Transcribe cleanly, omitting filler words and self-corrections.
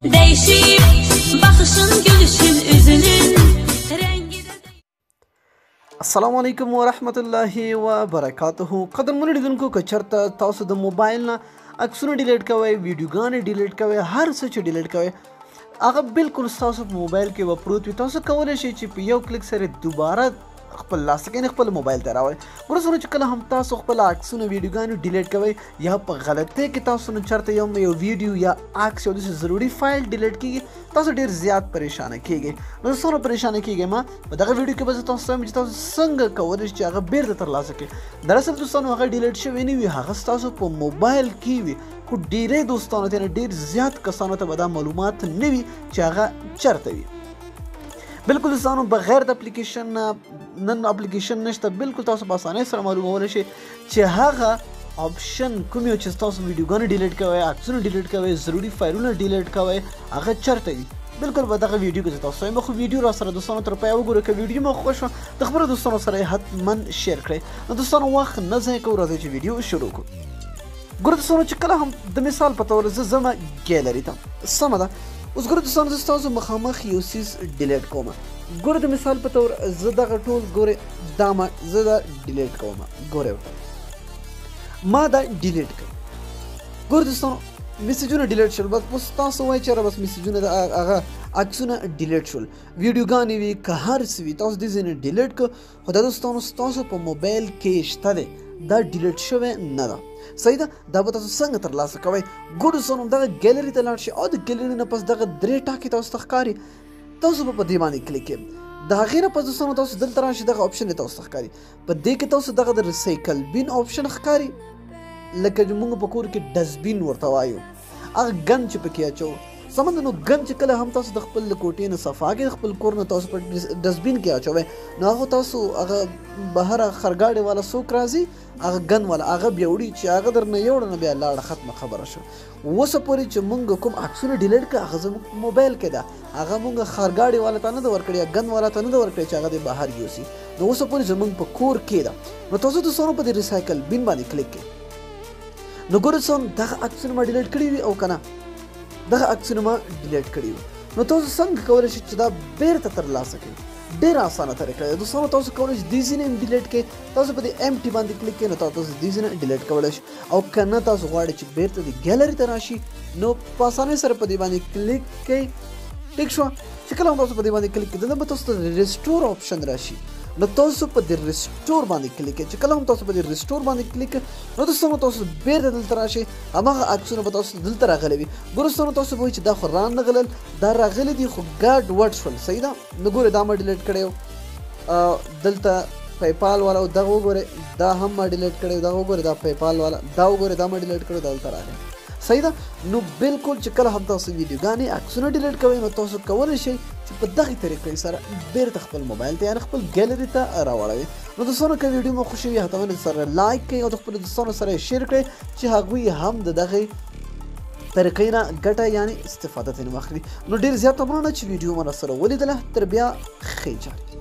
Değişir bakışın gülüşün üzünün rengi de. السلام علیکم ورحمت الله وبرکاته. قدرمنو لیدونکو که چېرته تاسو د موبایل نه عکسونه ډیلیټ کوئ، ویډیوګانې ډیلیټ کوئ، هر څه چې ډیلیټ کوئ هغه بالکل ستاسو په موبایل کې به پروت وي. تاسو کولی شئ چې په یو کلیک سره دوباره خپل لاسلیک خپل موبایل ته راوړئ. ګوره چې کله هم تاسو خپل عکسونه ویډیوګانې ډیلیټ کوئ یا په غلطۍ کې تاسو نه چېرته یو ویډیو یا عکس یو داسې ضروري فایل ډیلیټ کېږي تاسو ډېر زیات پریشانه کېږئ. نو څومره پریشانه کېږئ ما په دغه ویډیو کې به زه تاسو ته وایم چې تاسو څنګه کولی شئ چې هغه بیرته ترلاسه کړئ. دراصل دوستانو هغه ډیلیټ شوی نه وي، هغه ستاسو په موبایل کې وي، خو ډېری دوستانو ته نه ډېر زیات کسانو ته به دا معلومات نه وي چې هغه چېرته وي. بالکل دوستانو بغیر د اپلیکیشن نن اپلیکیشن نشته، بالکل تاسو په اسانۍ سره معلومولی شئ چې هغه آپشن کوم یو چې تاسو ویډیوګانې ډیلیټ کوئ، عکسونه ډیلیټ کوئ، ضروري فایلونه ډیلیټ کوئ، هغه چېرته وي. بالکل به دغه ویډیو کې زه تاسو وایم، خو ویډیو را سره دوستانو تر پایه وګورئ. که ویډیو مو خوښ شوه د خپلو دوستانو سره یې حتما شیر کړئ. نو دوستانو وخت نه ضایع کوو، راځئ چې ویډیو شروع کړو. ګوره دوستانو چې کله هم د مثال په طور زه ځمه ګیلري ته، سمه ده. اوس ګوره دوستانو زه ستاسو مخامخ یو څیز ډیلیټ کوم. ګوره د مثال په طور زه دغه ټول ګورې دا ما زه دا ډیلیټ کوم. ګورئ ورته ما دا ډیلیټ کړ. ګوره دوستانو میسیجونه ډیلیټ شول. بس تاسو وایئ چې بس میسیجونه د هغه عکسونه ډیلیټ شول، ویډیوګانې وي که هر څه وي تاسو دې ځای نه ډیلیټ کړ، خو دا دوستانو ستاسو په موبایل کې شته دی، دا ډیلیټ شوی نه ده. صحیح ده. دا به تاسو څنګه ترلاسه کوئ؟ ګوره دوستانو دغه ګیلري ته لاړ شئ او د ګیلري نه پس دغه درې ټاکې تاسو ته ښکاري، تاسو به په دې باندې کلیک کړئ. د هغې نه پس دوستانو تاسو دلته راشئ، دغه آپشن یې تاسو ته ښکاري. په دې کې تاسو دغه د ریسایکل بین آپشن ښکاري، لکه موږ په کور کې ډسبین ورته وایو، هغه ګند چې پکې اچوو. سمه ده. نو ګند چې کله هم تاسو د خپل کوټې نه صفا کړئ، د خپل کور نه تاسو په ډسبین کې اچوئ، نو هغه تاسو هغه بهر خرګاډۍ والا څوک راځي هغه ګند والا هغه بیا وړي چې هغه درنه یوړه نه بیا لاړه، ختمه خبره شوه. اوسه پورې چې موږ کوم عکسونه ډیلیټ کړه هغه زموږ موبایل کې ده، هغه موږ خرګاډۍ والا ته نه ده ورکړې یا ګند والا ته نه ده ورکړې چې هغه دې بهر یوسي. نو اوسه پورې زموږ په کور کې ده. نو تاسو دوستانو په دې ریسایکل بین باندې کلیک کړئ. نو ګوره دوستانو دغه عکسونه ما ډیلیټ کړي وي او که نه دغه عکسونه ما ډیلیټ کړي وي. نو تاسو څنګه کولی شئ چې دا بیرته ترلاسه کړئ؟ ډېره اسانه طریقه ده دوستانو. تاسو کولی شئ دې ځای نه ډیلیټ کړئ، تاسو په دې امټي باندې کلیک کړئ، نو تاسو دې ځای نه ډیلیټ کولی شئ. او که نه تاسو غواړئ چې بیرته د ګیلري ته راشي، نو په اسانۍ سره په دې باندې کلیک کړئ. ټیک شوه. چې کله هم تاسو په دې باندې کلیک کړئ دلته به تاسو ته ریسټور آپشن راشي، نو تاسو په دې ریسټور باندې کلیک کړئ. چې کله هم تاسو په دې ریسټور باندې کلیک کړئ نو دوستانو تاسو بیرته دلته راشئ، هماغه عکسونه به تاسو دلته راغلي وي. ګوره دوستانو تاسو به وایئ چې دا خو رانغلل، دا راغلي دي خو ګډ وډ شول. صحیح ده. نو ګورئ دا ما ډیلیټ کړی و، دلته پیپال والا او دغه وګورئ دا هم ما ډیلیټ کړی و، دغه وګورئ دا پیپال والا، دا وګورئ دا ما ډیلیټ کړی و، دا دلته راغلی. صحیح ده. نو بالکل چې کله هم تاسو ویډیوګانې عکسونه ډیلیټ کوئ نو تاسو کولی شئ چې په دغې طریقې سره بیرته خپل موبایل ته یعنې خپل ګیلري ته راوړوئ. نو دوستانو که ویډیو مو خوښ وي حتما سره لایک کړئ او د خپلو دوستانو سره یې شیر کړئ چې هغوی هم د دغې طریقې نه ګټه یعنې استفاده ترې واخلي. نو ډېر زیاته مننه چې ویډیو مو راسره ولیدله. تر بیا ښې جاري.